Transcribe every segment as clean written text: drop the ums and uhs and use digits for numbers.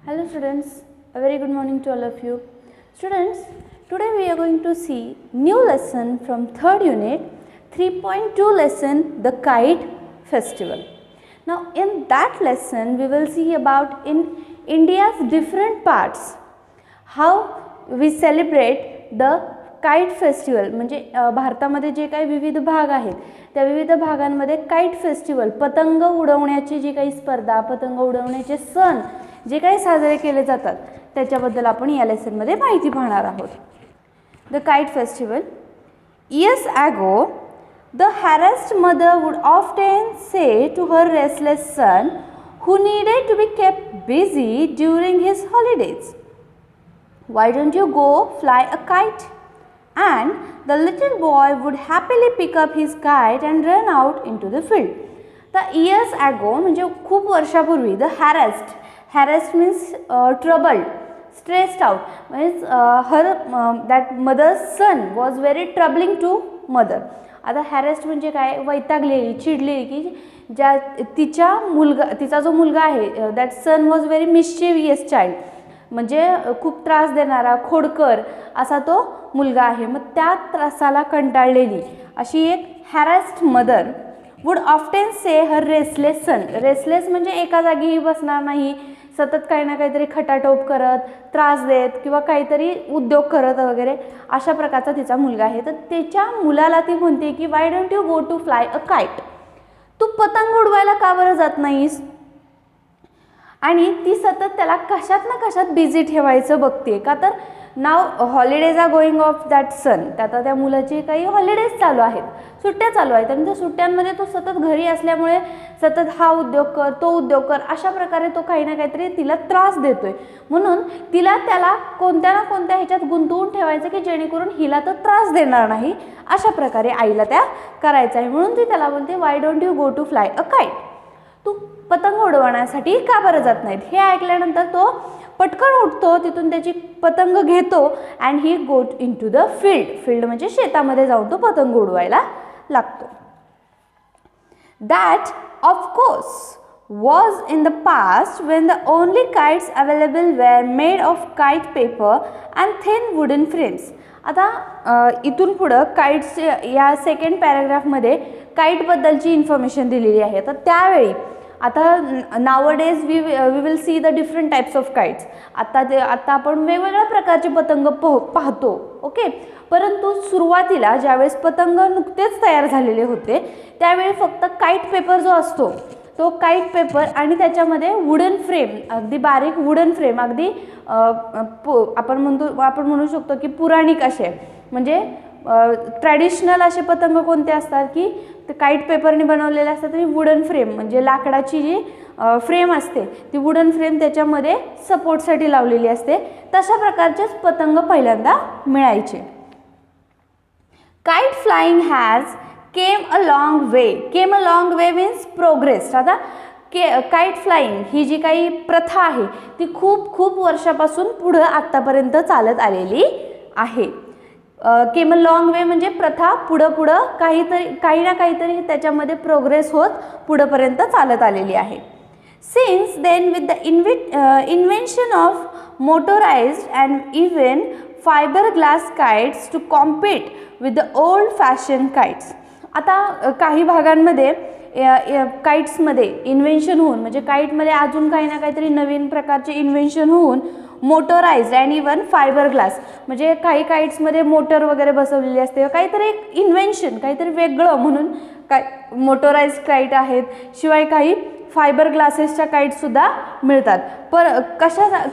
Hello students, a very good morning to all of you. Students, today we are going to see new lesson from third unit 3.2 lesson, the Kite Festival. Now in that lesson we will see about in India's different parts how we celebrate the kite festival. म्हणजे भारतामध्ये जे काही विविध भाग आहेत त्या विविध भागांमध्ये काइट फेस्टिवल, पतंग उडवण्याची जी काही स्पर्धा, पतंग उडवण्याचे सण जे काही साजरे केले जातात त्याच्याबद्दल आपण या लेसनमध्ये माहिती पाहणार आहोत. The kite festival. Years ago, the harassed mother would often say to her restless son, who needed to be kept busy during his holidays, "Why don't you go fly a kite?" And the little boy would happily pick up his kite and run out into the field. The years ago म्हणजे खूप वर्षापूर्वी. The harassed means troubled, stressed out. means that mother's son was very troubling to mother. आता harassed म्हणजे काय, वैतागलेली, चिडलेली, की ज्या तिचा जो मुलगा आहे, that son was very mischievous child, म्हणजे खूप त्रास देणारा, खोडकर असा तो मुलगा आहे. मग त्या त्रासाला कंटाळलेली अशी एक harassed mother would often say her restless son. Restless म्हणजे एका जागी बसणार नाही, सतत काही ना काहीतरी खटाटोप करत, त्रास देत किंवा काहीतरी उद्योग करत वगैरे अशा प्रकारचा तिचा मुलगा आहे. तर त्याच्या मुलाला ती म्हणते की why don't you go to fly a kite. तू पतंग उडवायला का बरं जात नाहीस. आणि ती सतत त्याला कशात ना कशात बिझी ठेवायचं बघते. का तर now holidays are going of that son. आता त्या मुलाचे काही हॉलिडेज चालू आहेत, सुट्ट्या चालू आहेत, आणि त्या सुट्ट्यांमध्ये तो सतत घरी असल्यामुळे सतत हा उद्योग कर, तो उद्योग कर, अशा प्रकारे तो काही ना काहीतरी तिला त्रास देतोय. म्हणून तिला त्याला कोणत्या ना कोणत्या ह्याच्यात गुंतवून ठेवायचं की जेणेकरून हिला तो त्रास देणार नाही, अशा प्रकारे आईला त्या करायचं आहे. म्हणून ती त्याला बोलते why don't you go to fly a kite. तू पतंग उडवण्यासाठी का बरं जात नाहीत. हे ऐकल्यानंतर तो पटकन उठतो, तिथून त्याची पतंग घेतो and he go in to the field म्हणजे शेतामध्ये जाऊन तो पतंग उडवायला लागतो. That of course was in the past when the only kites available were made of kite paper and thin wooden frames. आता इथून पुढं काइट्स या सेकंड पॅराग्राफमध्ये काइटबद्दलची इन्फॉर्मेशन दिलेली आहे. तर त्यावेळी आता nowadays we will see the different types of kites. आता आपण वेगवेगळ्या प्रकारचे पतंग पाहतो. ओके. परंतु सुरुवातीला ज्यावेळेस पतंग नुकतेच तयार झालेले होते त्यावेळी फक्त काइट पेपर जो असतो तो काइट पेपर आणि त्याच्यामध्ये वुडन फ्रेम, अगदी बारीक वुडन फ्रेम, अगदी आपण म्हणू शकतो की पुराणिक असे, म्हणजे ट्रॅडिशनल असे पतंग कोणते असतात की ते काइट पेपरने बनवलेले असतात आणि वुडन फ्रेम म्हणजे लाकडाची जी फ्रेम असते ती वुडन फ्रेम त्याच्यामध्ये सपोर्टसाठी लावलेली असते. तशा प्रकारचेच पतंग पहिल्यांदा मिळायचे. Kite flying has came a long way means progress. आता काइट फ्लाइंग ही जी काही प्रथा आहे ती खूप वर्षापासून पुढं आत्तापर्यंत चालत आलेली आहे. केम अ लॉंग वे म्हणजे प्रथा पुढं काही ना काहीतरी त्याच्यामध्ये प्रोग्रेस होत पुढंपर्यंत चालत आलेली आहे. Since then with the invention of motorised and even fibre glass kites to compete with the old fashion kites. आता काही भागांमध्ये काइट्समध्ये इन्व्हेन्शन होऊन, म्हणजे काइटमध्ये अजून काही ना काहीतरी नवीन प्रकारचे इन्व्हेन्शन होऊन motorised and even fibre glass, म्हणजे काही काइट्समध्ये मोटर वगैरे बसवलेली असते, काहीतरी एक इन्व्हेन्शन, काहीतरी वेगळं म्हणून मोटोराइज्ड काइट आहेत. शिवाय काही फायबर ग्लासेसच्या काइट्ससुद्धा मिळतात.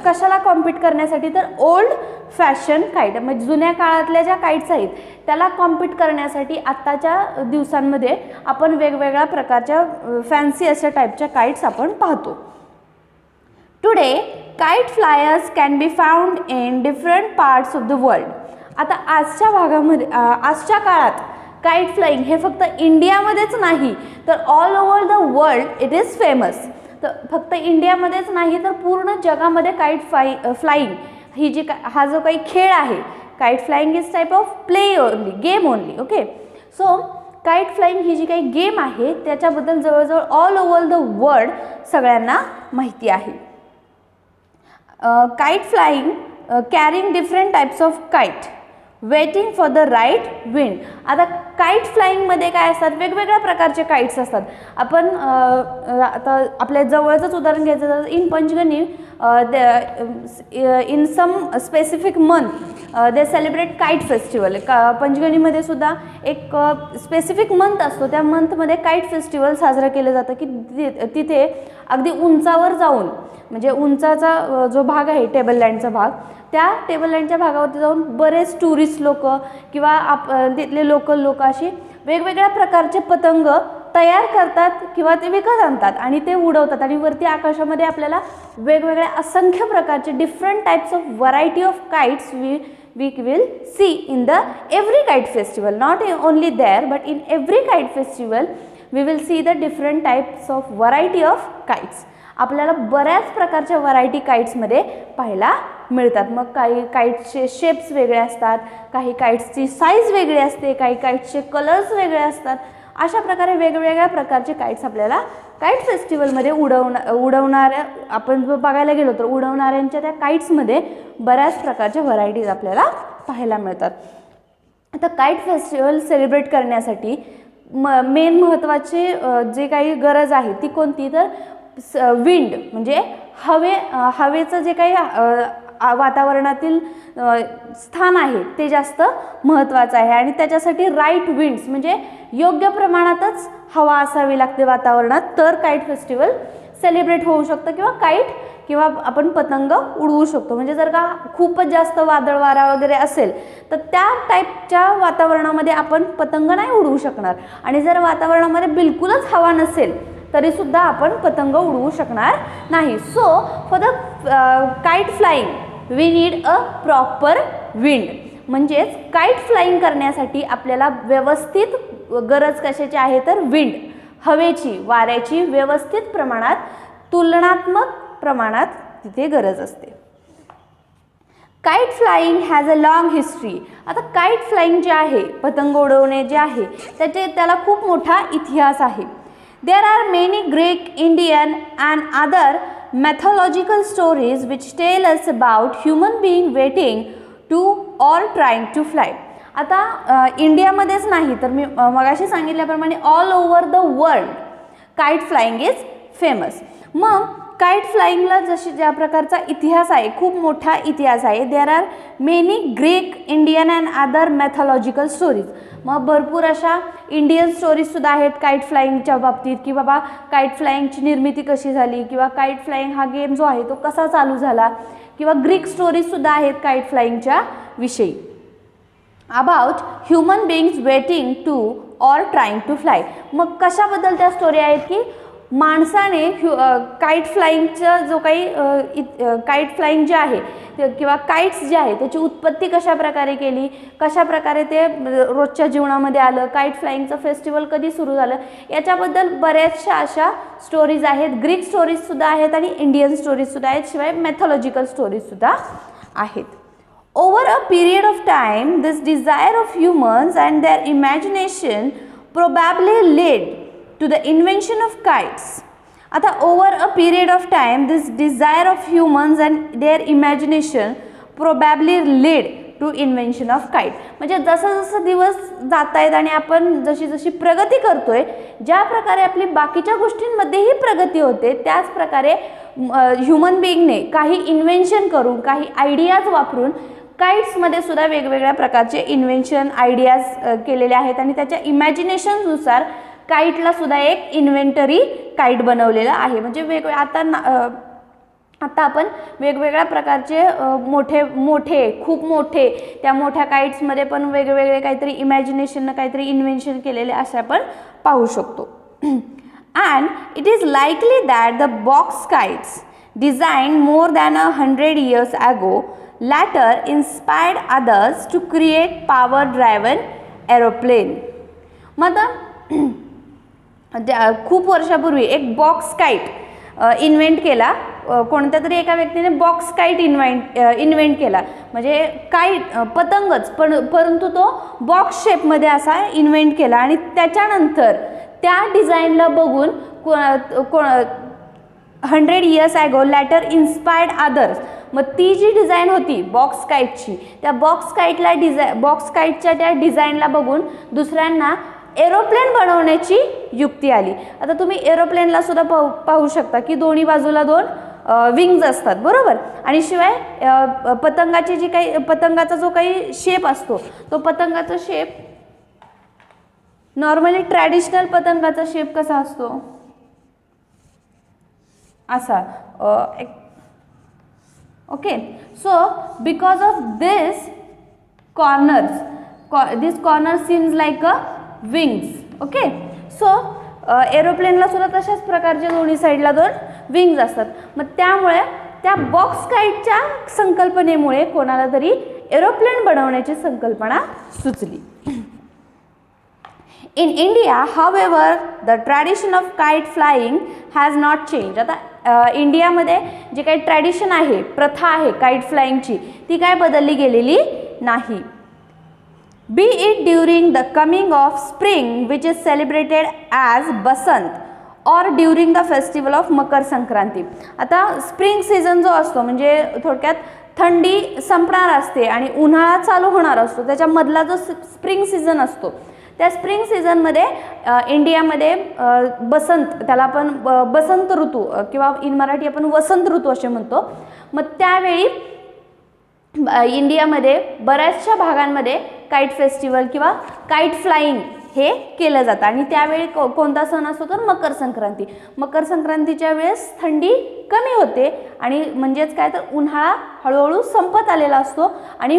कशाला कॉम्पीट करण्यासाठी, तर ओल्ड फॅशन काइट म्हणजे जुन्या काळातल्या ज्या काइट्स आहेत त्याला कॉम्पीट करण्यासाठी आत्ताच्या दिवसांमध्ये आपण वेगवेगळ्या प्रकारच्या फॅन्सी अशा टाईपच्या काइट्स आपण पाहतो. Today kite flyers can be found in different parts of the world. आता आजच्या काळात काइट फ्लाइंग हे फक्त इंडियामध्येच नाही तर all over the world it is famous. तर फक्त इंडियामध्येच नाही तर पूर्ण जगामध्ये काइट फ्लाइंग ही हा जो काही खेळ आहे, kite flying is type of play only, game only. Okay. So kite flying ही जी काही गेम आहे त्याच्याबद्दल जवळजवळ ऑल ओव्हर द वर्ल्ड सगळ्यांना माहिती आहे. Kite flying carrying different types of kite waiting for the right wind. आता काईट फ्लाइंगमध्ये काय असतात, वेगवेगळ्या प्रकारचे काईट्स असतात. आपण आता आपल्या जवळचंच उदाहरण घ्यायचं तर in Panchgani in some specific month they celebrate kite festival. पंचगणीमध्ये सुद्धा एक स्पेसिफिक मंथ असतो, त्या मंथमध्ये काईट फेस्टिवल साजरा केलं जातं की तिथे अगदी उंचावर जाऊन, म्हणजे उंचाचा जो भाग आहे टेबल लँडचा भाग, त्या टेबल लँडच्या भागावरती जाऊन बरेच टुरिस्ट लोक किंवा तिथले लोकल लोक अशी वेगवेगळ्या प्रकारचे पतंग तयार करतात किंवा ते विकत आणतात आणि ते उडवतात आणि वरती आकाशामध्ये आपल्याला वेगवेगळ्या असंख्य प्रकारचे different types of variety of kites we will see in the every kite festival, not only there but in every kite festival we will see the different types of variety of kites. आपल्याला बऱ्याच प्रकारच्या variety काईट्समध्ये पाहायला मिळतात. मग काही काईट्सचे shapes वेगळे असतात, काही काईट्सची साईज वेगळी असते, काही काईट्सचे कलर्स वेगळे असतात. अशा प्रकारे वेगवेगळ्या प्रकारचे काईट्स आपल्याला काईट फेस्टिवलमध्ये उडवणाऱ्या आपण बघायला गेलो तर उडवणाऱ्यांच्या त्या काईट्समध्ये बऱ्याच प्रकारच्या व्हरायटीज आपल्याला पाहायला मिळतात. आता काईट फेस्टिवल सेलिब्रेट करण्यासाठी मेन महत्त्वाची जे काही गरज आहे ती कोणती, तर विंड म्हणजे हवेचं जे काही वातावरणातील स्थान आहे ते जास्त महत्त्वाचं आहे आणि त्याच्यासाठी राईट विंड्स म्हणजे योग्य प्रमाणातच हवा असावी लागते वातावरणात, तर काईट फेस्टिवल सेलिब्रेट होऊ शकतं किंवा काईट किंवा आपण पतंग उडवू शकतो. म्हणजे जर का खूपच जास्त वादळ वारा वगैरे असेल तर त्या टाईपच्या वातावरणामध्ये आपण पतंग नाही उडवू शकणार आणि जर वातावरणामध्ये बिलकुलच हवा नसेल तरीसुद्धा आपण पतंग उडवू शकणार नाही. So for the kite flying we need a proper wind. म्हणजेच काईट फ्लाइंग करण्यासाठी आपल्याला व्यवस्थित गरज कशाची आहे तर विंड, हवेची, वाऱ्याची व्यवस्थित प्रमाणात, तुलनात्मक प्रमाणात तिथे गरज असते. Kite flying has a long history. आता काईट फ्लाइंग जे आहे, पतंग उडवणे जे आहे त्याला खूप मोठा इतिहास आहे. There are many Greek, Indian and other mythological stories which tell us about human being waiting to or trying to fly. आता इंडियामध्येच नाही तर मी मगाशी सांगितल्याप्रमाणे all over the world kite flying is famous. मग काईट फ्लाइंगला ज्या प्रकारचा इतिहास आहे, खूप मोठा इतिहास आहे. There are many Greek, Indian and other mythological stories. मग भरपूर अशा इंडियन स्टोरीजसुद्धा आहेत काईट फ्लाइंगच्या बाबतीत की बाबा काईट फ्लाइंगची निर्मिती कशी झाली किंवा काईट फ्लाइंग हा गेम जो आहे तो कसा चालू झाला, किंवा ग्रीक स्टोरीजसुद्धा आहेत काईट फ्लाइंगच्या विषयी. About human beings waiting to or trying to fly. मग कशाबद्दल त्या स्टोरी आहेत की माणसाने काईट फ्लाइंगचा जो काही काईट फ्लाइंग जे आहे किंवा काईट्स जे आहे त्याची उत्पत्ती कशा प्रकारे केली, कशा प्रकारे ते रोजच्या जीवनामध्ये आलं, काईट फ्लाइंगचं फेस्टिवल कधी सुरू झालं, याच्याबद्दल बऱ्याचशा अशा स्टोरीज आहेत. ग्रीक स्टोरीजसुद्धा आहेत आणि इंडियन स्टोरीजसुद्धा आहेत, शिवाय मॅथॉलॉजिकल स्टोरीजसुद्धा आहेत. Over a period of time this desire of humans and their imagination probably led to the invention of kites. आता over a period of time this desire of humans and their imagination probably led to invention of kite. म्हणजे जसं जसं दिवस जात आहेत आणि आपण जशी जशी प्रगती करतोय, ज्या प्रकारे आपली बाकीच्या गोष्टींमध्येही प्रगती होते त्याच प्रकारे ह्युमन बीइंगने काही इन्व्हेन्शन करून, काही आयडियाज वापरून काईट्समध्ये सुद्धा वेगवेगळ्या प्रकारचे इन्व्हेन्शन आयडियाज केलेले आहेत आणि त्याच्या इमॅजिनेशननुसार काईटला सुद्धा एक इन्व्हेंटरी काईट बनवलेला आहे. म्हणजे आता आपण वेगवेगळ्या प्रकारचे खूप मोठे त्या मोठ्या काईट्समध्ये पण वेगवेगळे काहीतरी इमॅजिनेशननं काहीतरी इन्व्हेन्शन केलेले असे आपण पाहू शकतो. And it is likely that the box kites design more than 100 years ago later inspired others to create power driven aeroplane. मग खूप वर्षापूर्वी एक बॉक्स काईट इन्व्हेंट केला, कोणत्या तरी एका व्यक्तीने बॉक्स काईट इन्व्हेंट केला. म्हणजे काईट पतंगच परंतु तो बॉक्स शेपमध्ये असा इन्व्हेंट केला आणि त्याच्यानंतर त्या डिझाईनला बघून 100 years ago later inspired others मग ती जी डिझाईन होती बॉक्स काईटची, त्या बॉक्स काईटच्या त्या डिझाईनला बघून दुसऱ्यांना एरोप्लेन बनवण्याची युक्ती आली. आता तुम्ही एरोप्लेनला सुद्धा पाहू शकता की दोन्ही बाजूला 2 विंग्ज असतात, बरोबर. आणि शिवाय पतंगाची जी काही पतंगाचा जो काही शेप असतो तो पतंगाचा शेप नॉर्मली ट्रॅडिशनल पतंगाचा शेप कसा असतो, असा. Okay, so because of this corners seems like a wings. Okay, so एरोप्लेनला सुद्धा तशाच प्रकारच्या दोन्ही साईडला 2 विंग्ज असतात. मग त्यामुळे त्या बॉक्स काईटच्या संकल्पनेमुळे कोणाला तरी एरोप्लेन बनवण्याची संकल्पना सुचली. In India, however, the tradition of kite flying has not changed. आता इंडियामध्ये जे काही ट्रॅडिशन आहे, प्रथा आहे काईट फ्लाइंगची, ती काय बदलली गेलेली नाही. Be it during the coming of spring, which is celebrated as Basant, or during the festival of Makar Sankranti. आता स्प्रिंग सीझन जो असतो म्हणजे थोडक्यात थंडी संपणार असते आणि उन्हाळा चालू होणार असतो, त्याच्यामधला जो स्प्रिंग सीझन असतो, त्या स्प्रिंग सीझनमध्ये इंडियामध्ये बसंत, त्याला आपण बसंत ऋतू किंवा इन मराठी आपण वसंत ऋतू असे म्हणतो. मग त्यावेळी इंडियामध्ये बऱ्याचशा भागांमध्ये काईट फेस्टिवल किंवा काईट फ्लाइंग हे केलं जातं. आणि त्यावेळी कोणता सण असतो तर मकर संक्रांती. मकर संक्रांतीच्या वेळेस थंडी कमी होते आणि म्हणजेच काय तर उन्हाळा हळूहळू संपत आलेला असतो आणि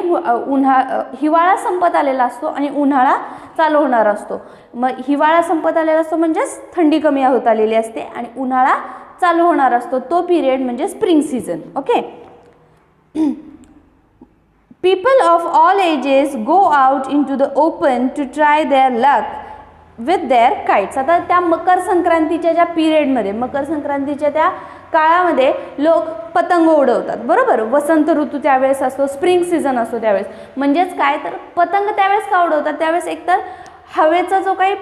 हिवाळा संपत आलेला असतो आणि उन्हाळा चालू होणार असतो. मग हिवाळा संपत आलेला असतो म्हणजेच थंडी कमी होत आलेली असते आणि उन्हाळा चालू होणार असतो, तो पिरियड म्हणजे spring season. Okay, people of all ages go out into the open to try their luck with their kites. आता त्या मकर संक्रांतीच्या ज्या पिरियडमध्ये, मकर संक्रांतीच्या त्या काळामध्ये लोक पतंग उडवतात, बरोबर. वसंत ऋतू त्यावेळेस असतो, स्प्रिंग सीझन असतो त्यावेळेस. म्हणजेच काय तर पतंग त्यावेळेस का उडवतात, त्यावेळेस एकतर हवेचा जो काही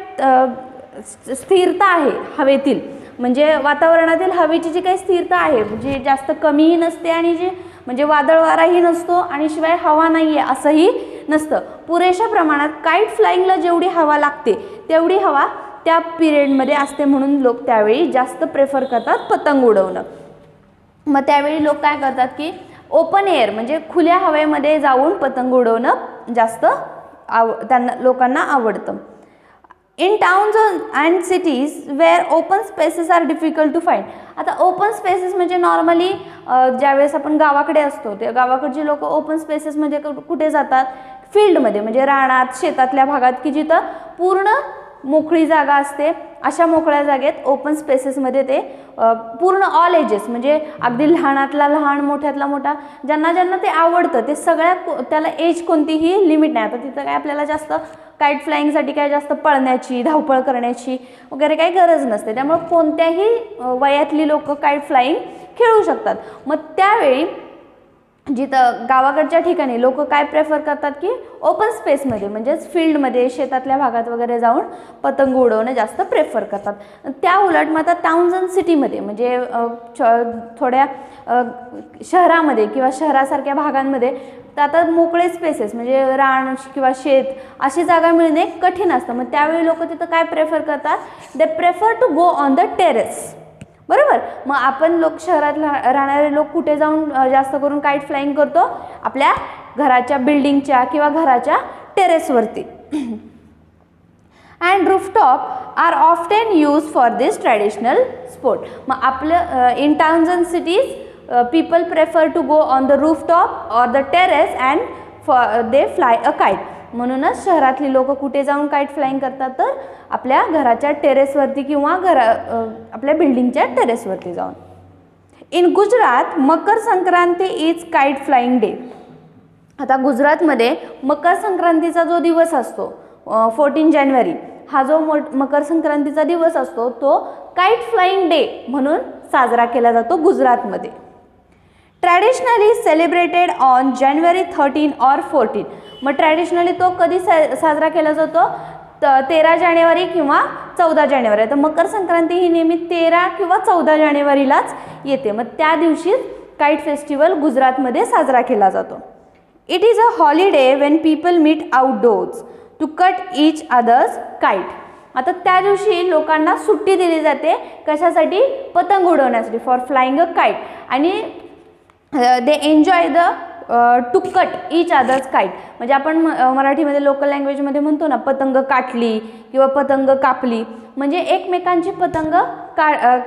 स्थिरता आहे हवेतील, म्हणजे वातावरणातील हवेची जी काही स्थिरता आहे, जी जास्त कमीही नसते आणि जी म्हणजे वादळ वाराही नसतो आणि शिवाय हवा नाही आहे असंही नसतं, पुरेशा प्रमाणात काईट फ्लाइंगला जेवढी हवा लागते तेवढी हवा त्या पिरियडमध्ये असते, म्हणून लोक त्यावेळी जास्त प्रेफर करतात पतंग उडवणं. मग त्यावेळी लोक काय करतात की ओपन एअर म्हणजे खुल्या हवेमध्ये जाऊन पतंग उडवणं जास्त लोकांना आवडतं. In towns and cities where open spaces are difficult to find. आता ओपन स्पेसेस म्हणजे नॉर्मली ज्यावेळेस आपण गावाकडे असतो त्या गावाकडची लोक ओपन स्पेसेस म्हणजे कुठे जातात, फील्डमध्ये म्हणजे रानात, शेतातल्या भागात की जिथं पूर्ण मोकळी जागा असते, अशा मोकळ्या जागेत ओपन स्पेसेसमध्ये ते पूर्ण ऑल एजेस म्हणजे अगदी लहानातला लहान, मोठ्यातला मोठा, ज्यांना ज्यांना ते आवडतं ते सगळ्या, त्याला एज कोणतीही लिमिट नाही. आता तिथं काय आपल्याला जास्त काईट फ्लाइंगसाठी काय जास्त पळण्याची, धावपळ करण्याची वगैरे काही गरज नसते, त्यामुळे कोणत्याही वयातली लोक काईट फ्लाइंग खेळू शकतात. मग त्यावेळी जिथं गावाकडच्या ठिकाणी लोक काय प्रेफर करतात की ओपन स्पेसमध्ये म्हणजेच फील्डमध्ये, शेतातल्या भागात वगैरे जाऊन पतंग उडवणं जास्त प्रेफर करतात. त्या उलट मग आता टाउन्स अँड सिटीमध्ये म्हणजे थोड्या शहरामध्ये किंवा शहरासारख्या भागांमध्ये तर आता मोकळे स्पेसेस म्हणजे रान किंवा शेत अशी जागा मिळणे कठीण असतं. मग त्यावेळी लोक तिथं काय प्रेफर करतात, they prefer to go on the terrace, बरोबर. मग आपण लोक शहरात राहणारे लोक कुठे जाऊन जास्त करून काईट फ्लाइंग करतो, आपल्या घराच्या बिल्डिंगच्या किंवा घराच्या टेरेसवरती. And rooftop are often use for this traditional sport. मग आपलं in towns and cities people prefer to go on the rooftop or the terrace and they fly a kite. म्हणूनच शहरातली लोक कुठे जाऊन काईट फ्लाइंग करतात तर आपल्या घराच्या टेरेसवरती किंवा आपल्या बिल्डिंगच्या टेरेसवरती जाऊन. In Gujarat Makar Sankranti is kite flying day. आता गुजरातमध्ये मकर संक्रांतीचा जो दिवस असतो 14 जानेवारी हा जो मकर संक्रांतीचा दिवस असतो तो काईट फ्लाइंग डे म्हणून साजरा केला जातो गुजरातमध्ये. ट्रॅडिशनली सेलिब्रेटेड ऑन जानेवारी 13 और 14. मग ट्रॅडिशनली तो कधी साजरा केला जातो, 13 जानेवारी किंवा 14 जानेवारी. तर मकर संक्रांती ही नेहमी 13 किंवा 14 जानेवारीलाच येते. मग त्या दिवशी काईट फेस्टिवल गुजरातमध्ये साजरा केला जातो. It is a holiday when people meet outdoors to cut each other's kite. आता त्या दिवशी लोकांना सुट्टी दिली जाते कशासाठी? पतंग उडवण्यासाठी, फॉर फ्लाइंग अ काईट. आणि they enjoy the to cut each other's kite. म्हणजे आपण मराठीमध्ये लोकल लँग्वेजमध्ये म्हणतो ना, पतंग काटली किंवा पतंग कापली. म्हणजे एकमेकांची पतंग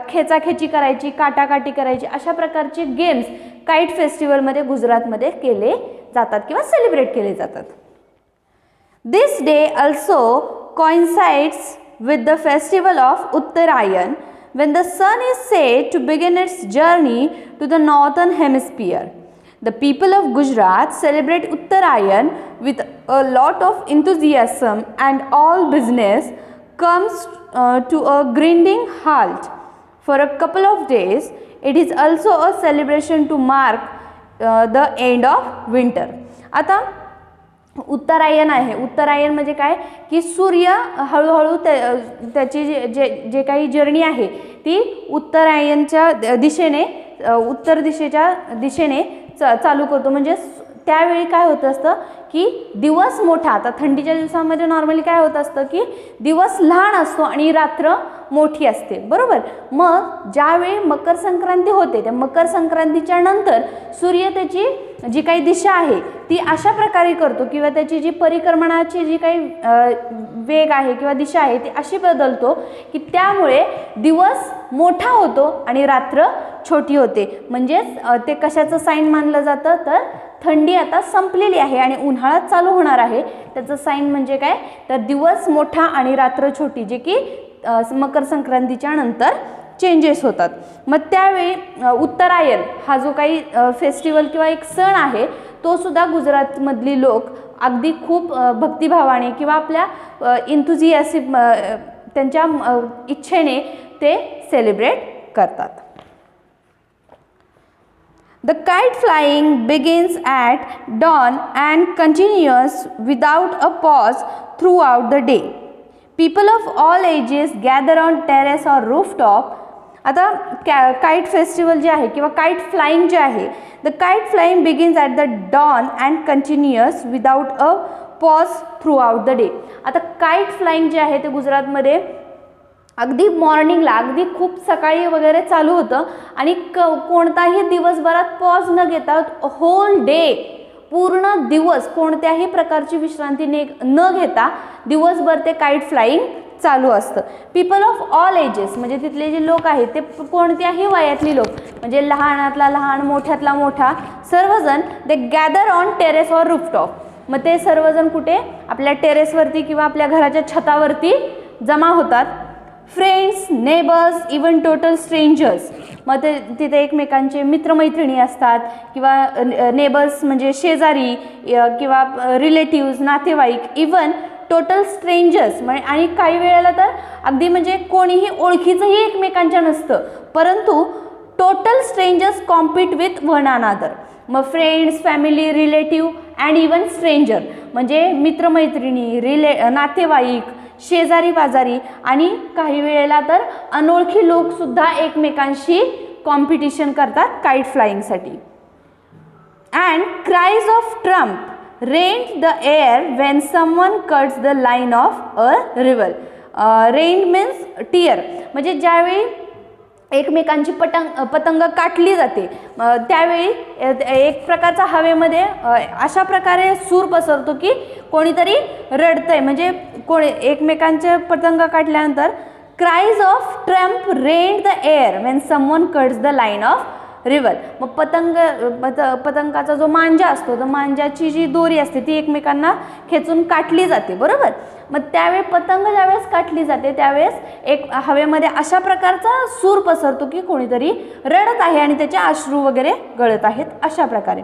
खेचाखेची करायची, काटाकाटी करायची, अशा प्रकारचे गेम्स काईट फेस्टिवलमध्ये गुजरातमध्ये केले जातात किंवा सेलिब्रेट केले जातात. दिस day also coincides with the festival of Uttarayan, when the sun is said to begin its journey to the northern hemisphere. The people of Gujarat celebrate Uttarayan with a lot of enthusiasm, and all business comes to a grinding halt for a couple of days. It is also a celebration to mark the end of winter. आता उत्तरायण आहे. उत्तरायण म्हणजे काय की सूर्य हळूहळू त्याची जे काही जर्नी आहे ती उत्तरायणच्या दिशेने, उत्तर दिशेच्या दिशेने चालू करतो. म्हणजे त्यावेळी काय होत असतं की दिवस मोठा, आता थंडीच्या दिवसामध्ये नॉर्मली काय होत असतं की दिवस लहान असतो आणि रात्र मोठी असते, बरोबर. मग ज्यावेळी मकर संक्रांती होते त्या मकर संक्रांतीच्या नंतर सूर्य त्याची जी काही दिशा आहे ती अशा प्रकारे करतो किंवा त्याची जी परिक्रमणाची जी काही वेग आहे किंवा दिशा आहे ती अशी बदलतो की त्यामुळे दिवस मोठा होतो आणि रात्र छोटी होते. म्हणजेच ते कशाचं साईन मानलं जातं तर थंडी आता संपलेली आहे आणि उन्हाळा चालू होणार आहे त्याचं साईन म्हणजे काय तर दिवस मोठा आणि रात्र छोटी, जे की मकर संक्रांतीच्या नंतर चेंजेस होतात. मग त्यावेळी उत्तरायण हा जो काही फेस्टिवल किंवा एक सण आहे तो सुद्धा गुजरातमधली लोक अगदी खूप भक्तिभावाने किंवा आपल्या इंथुझियासिम त्यांच्या इच्छेने ते सेलिब्रेट करतात. The kite flying begins at dawn and continues without a pause throughout the day. People of all ages gather on terrace or rooftop. आता काईट फेस्टिवल जे आहे किंवा काईट फ्लाइंग जे आहे, the kite flying begins at the dawn and continuous without a pause throughout the day. आता kite flying जे आहे ते गुजरातमध्ये अगदी मॉर्निंगला, अगदी खूप सकाळी वगैरे चालू होतं आणि कोणताही दिवसभरात पॉज न घेता होल डे, पूर्ण दिवस कोणत्याही प्रकारची विश्रांती न घेता दिवसभर ते काईट फ्लाइंग चालू असतं. पीपल ऑफ ऑल एजेस म्हणजे तिथले जे लोक आहेत ते कोणत्याही वयातली लोक, म्हणजे लहानातला लहान, मोठ्यातला मोठा, सर्वजण they gather on terrace or rooftop. मग ते सर्वजण कुठे? आपल्या टेरेसवरती किंवा आपल्या घराच्या छतावरती जमा होतात. Friends, neighbours, even total strangers. मग ते तिथे एकमेकांचे मित्रमैत्रिणी असतात किंवा नेबर्स म्हणजे शेजारी किंवा रिलेटिव्ज, नातेवाईक, इवन टोटल स्ट्रेंजर्स. आणि काही वेळेला तर अगदी म्हणजे कोणीही ओळखीचंही एकमेकांच्या नसतं, परंतु total strangers compete with one another. मग friends, family, relative and even stranger म्हणजे मित्रमैत्रिणी, नातेवाईक, शेजारी पाजारी आणि काही वेळेला तर अनोळखी लोकसुद्धा एकमेकांशी कॉम्पिटिशन करतात काईट फ्लाइंगसाठी. And cries of trump rent the air when someone cuts the line of a river. Rent means tear, म्हणजे ज्यावेळी एकमेकांची पतंग काटली जाते त्यावेळी एक प्रकारचा हवेमध्ये अशा प्रकारे सूर पसरतो की कोणीतरी रडतंय. म्हणजे एकमेकांचे पतंग काटल्यानंतर cries of trump rent the air when someone cuts the line of river. मग पतंगाचा जो मांजा असतो तर मांजाची जी दोरी असते ती एकमेकांना खेचून काटली जाते, बरोबर. मग त्यावेळी पतंग ज्यावेळेस काटली जाते त्यावेळेस एक हवेमध्ये अशा प्रकारचा सूर पसरतो की कोणीतरी रडत आहे आणि त्याचे अश्रू वगैरे गळत आहेत, अशा प्रकारे.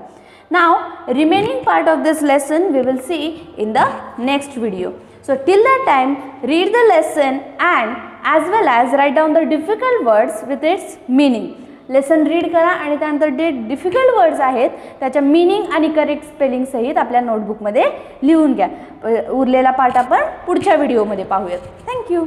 Now remaining part of this lesson we will see in the next video. So till that time read the lesson and as well as write down the difficult words with its meaning. Lesson read करा आणि त्यानंतर जे difficult words आहेत त्याच्या meaning आणि correct spelling सहित आपल्या नोटबुकमध्ये लिहून घ्या. उरलेला पार्ट आपण पुढच्या व्हिडिओमध्ये पाहूयात. थँक्यू.